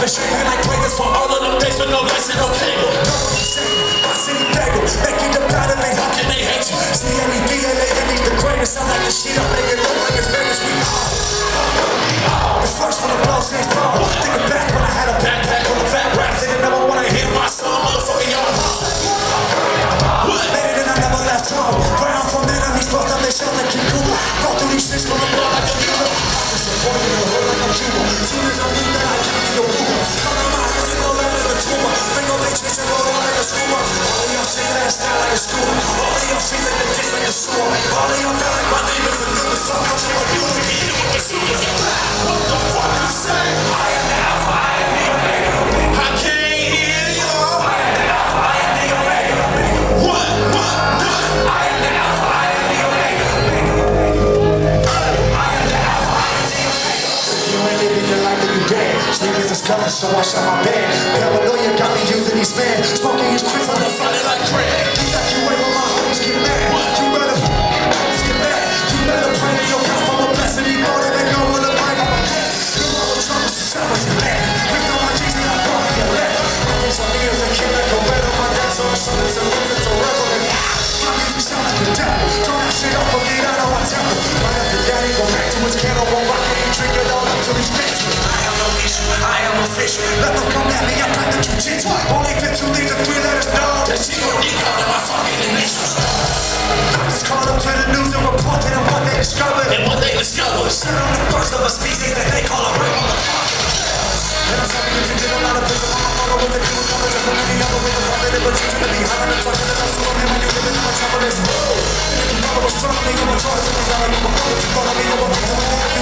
official. And like greatness for all of them days with no lesson, no cable. No one is saying, I see you bagel. Making them proud of me, how can they hate you? See every DNA, they need the greatest. I'm like the sheet, I'm making look like it's Vegas. We all. The first one to blow since ball. Thinking back when I had a backpack on the fat rap. They didn't never want to hear my song, motherfucking y'all. What? Made it and I never left home. Brown from enemies, both of they shot like Cuba. Go through these shits from the blood like a Cuba. I'm disappointed in the hood like a Cuba. Soon as I leave that I can't be a Cuba. Come on my hands and go down to the tuba. Bring on bitch and roll on like a scuba. All of y'all shit that style like a scuba. All of y'all shit like a dick like a sewer. All of y'all got like my name is a nigga. So I'm watching what you look at. What the fuck you say? I am the alpha, I am the omega. I can't hear you. I am the alpha, I am the omega. What? I am the alpha, I am the omega. I am the alpha, I am the omega. You ain't living your life that you dead. Sneakers is coming, so I shut my bed. Paranoia got me using these men. Smoking his crisp, I'm fighting like Craig. You got you away when my homies get mad. You better get mad. You better pray to your God for a blessing. He more than go with a mic on my head. You all the troubles and summers and land. We know my Jesus, I'm going to get left. I think some niggas that kill like a red on my dance. On the summers and rivers to rebel and my music sound like the devil. Turn that shit up, forget out of my temple. Right after daddy, go back to his candle. Won't rock it and drink it all up till he's rich. I am no issue, I am official. Let them come at me, I pack the jiu-jitsu. Only fit 2 things and 3 letters, no. That shit gon' leak out of my fucking initials. Doctors called up to the news and reported on what they discovered. And what they discovered. Set on the first of a species that they call a real motherfucker. And I'm sorry if you did a lot of things I wanna follow with the new knowledge of many other with the positive but you to be behind and talking about so I'm having you living in my trouble is. And if you follow us strongly, you're a choice. If you follow me, you're a victim.